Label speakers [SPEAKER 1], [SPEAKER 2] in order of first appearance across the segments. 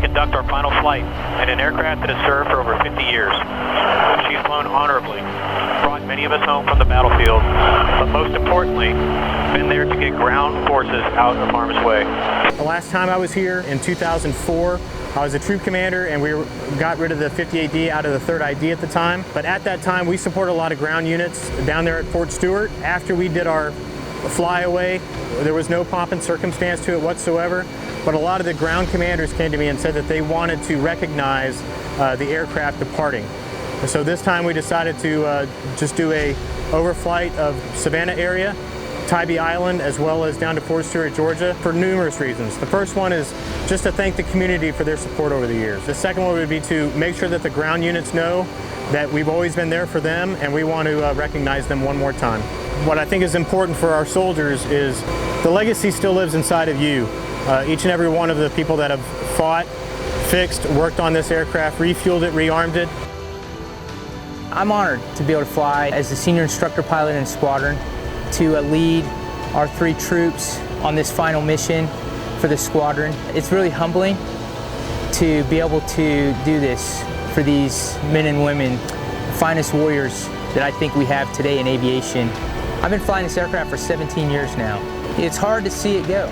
[SPEAKER 1] conduct our final flight in an aircraft that has served for over 50 years. She's flown honorably, brought many of us home from the battlefield, but most importantly, been there to get ground forces out of harm's way.
[SPEAKER 2] The last time I was here in 2004, I was a troop commander and we got rid of the 58D out of the 3rd ID at the time. But at that time, we supported a lot of ground units down there at Fort Stewart. After we did our flyaway, there was no pomp and circumstance to it whatsoever. But a lot of the ground commanders came to me and said that they wanted to recognize the aircraft departing. So this time we decided to just do a overflight of Savannah area, Tybee Island, as well as down to Fort Stewart, Georgia, for numerous reasons. The first one is just to thank the community for their support over the years. The second one would be to make sure that the ground units know that we've always been there for them and we want to recognize them one more time. What I think is important for our soldiers is the legacy still lives inside of you. Each and every one of the people that have fought, fixed, worked on this aircraft, refueled it, rearmed it.
[SPEAKER 3] I'm honored to be able to fly as the senior instructor pilot in squadron to lead our 3 troops on this final mission for the squadron. It's really humbling to be able to do this for these men and women, the finest warriors that I think we have today in aviation. I've been flying this aircraft for 17 years now. It's hard to see it go.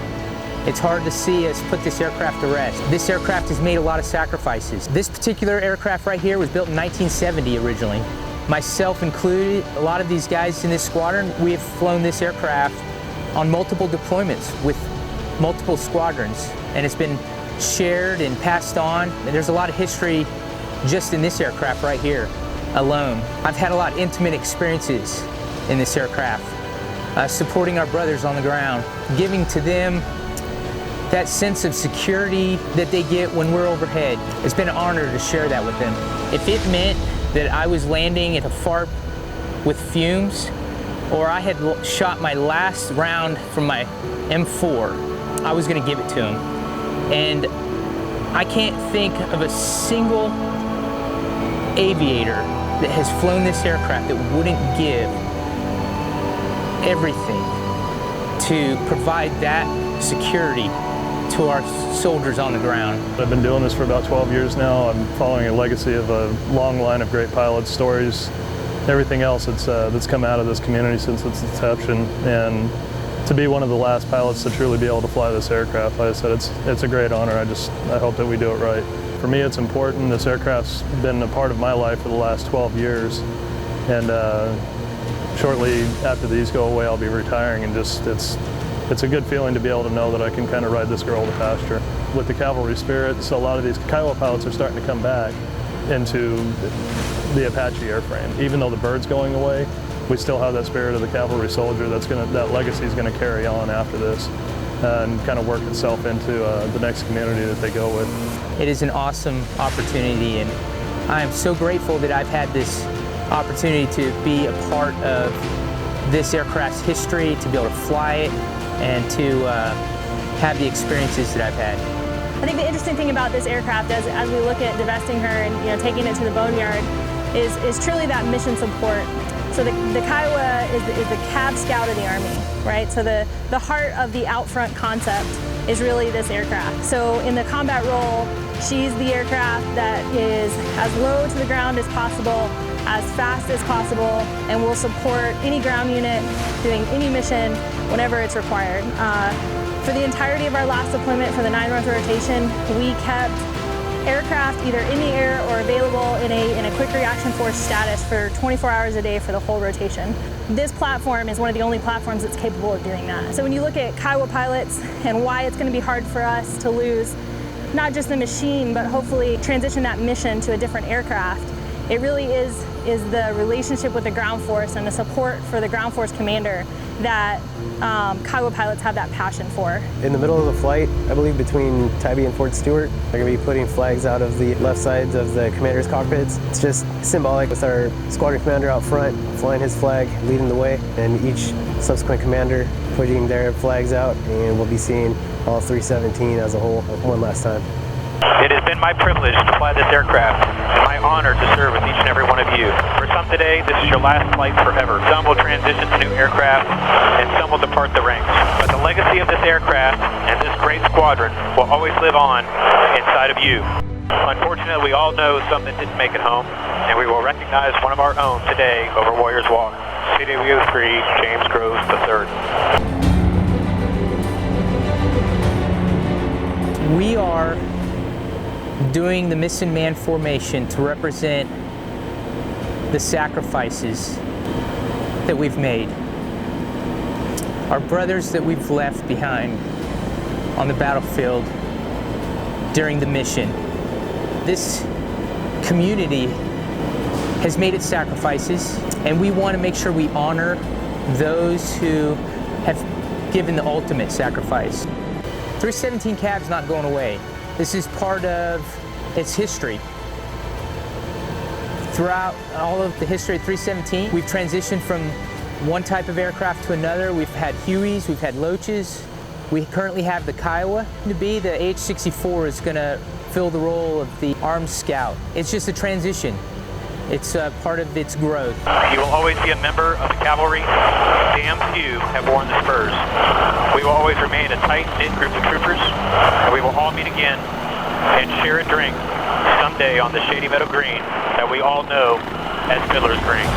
[SPEAKER 3] It's hard to see us put this aircraft to rest. This aircraft has made a lot of sacrifices. This particular aircraft right here was built in 1970 originally. Myself included, a lot of these guys in this squadron, we have flown this aircraft on multiple deployments with multiple squadrons, and it's been shared and passed on. And there's a lot of history just in this aircraft right here alone. I've had a lot of intimate experiences in this aircraft, supporting our brothers on the ground, giving to them that sense of security that they get when we're overhead. It's been an honor to share that with them. If it meant that I was landing at a FARP with fumes, or I had shot my last round from my M4, I was gonna give it to them. And I can't think of a single aviator that has flown this aircraft that wouldn't give everything to provide that security to our soldiers on the ground.
[SPEAKER 4] I've been doing this for about 12 years now. I'm following a legacy of a long line of great pilots, stories, everything else that's come out of this community since its inception. And to be one of the last pilots to truly be able to fly this aircraft, like I said, it's a great honor. I hope that we do it right. For me, it's important. This aircraft's been a part of my life for the last 12 years. And shortly after these go away, I'll be retiring, and it's a good feeling to be able to know that I can kind of ride this girl to pasture. With the cavalry spirit, so a lot of these Kiowa pilots are starting to come back into the Apache airframe. Even though the bird's going away, we still have that spirit of the cavalry soldier that legacy is going to carry on after this and kind of work itself into the next community that they go with.
[SPEAKER 3] It is an awesome opportunity, and I am so grateful that I've had this opportunity to be a part of this aircraft's history, to be able to fly it, and to have the experiences that I've had.
[SPEAKER 5] I think the interesting thing about this aircraft, as we look at divesting her and taking it to the boneyard, is truly that mission support. So the Kiowa is the Cab Scout of the Army, right? So the heart of the out front concept is really this aircraft. So in the combat role, she's the aircraft that is as low to the ground as possible, as fast as possible, and will support any ground unit doing any mission whenever it's required. For the entirety of our last deployment for the 9-month rotation, we kept aircraft either in the air or available in a quick reaction force status for 24 hours a day for the whole rotation. This platform is one of the only platforms that's capable of doing that. So when you look at Kiowa pilots and why it's going to be hard for us to lose not just the machine, but hopefully transition that mission to a different aircraft, it really is the relationship with the ground force and the support for the ground force commander that Kiowa pilots have that passion for.
[SPEAKER 6] In the middle of the flight, I believe between Tybee and Fort Stewart, they're going to be putting flags out of the left sides of the commander's cockpits. It's just symbolic with our squadron commander out front, flying his flag, leading the way, and each subsequent commander putting their flags out, and we'll be seeing all 317 as a whole one last time.
[SPEAKER 1] It has been my privilege to fly this aircraft and my honor to serve with each and every one of you. For some today, this is your last flight forever. Some will transition to new aircraft and some will depart the ranks. But the legacy of this aircraft and this great squadron will always live on inside of you. Unfortunately, we all know some that didn't make it home, and we will recognize one of our own today over Warriors Walk. GEOFFREY, James Groves III.
[SPEAKER 3] We are doing the missing man formation to represent the sacrifices that we've made. Our brothers that we've left behind on the battlefield during the mission. This community has made its sacrifices, and we want to make sure we honor those who have given the ultimate sacrifice. 317 Cav's not going away. This is part of its history. Throughout all of the history of 317, we've transitioned from one type of aircraft to another. We've had Hueys, we've had Loaches. We currently have the Kiowa. To be the AH-64 is going to fill the role of the armed scout. It's just a transition. It's part of its growth.
[SPEAKER 1] You will always be a member of the cavalry. Damn few have worn the spurs. We will always remain a tight-knit group of troopers, and we will all meet again and share a drink someday on the Shady Meadow Green that we all know as Fiddler's Green.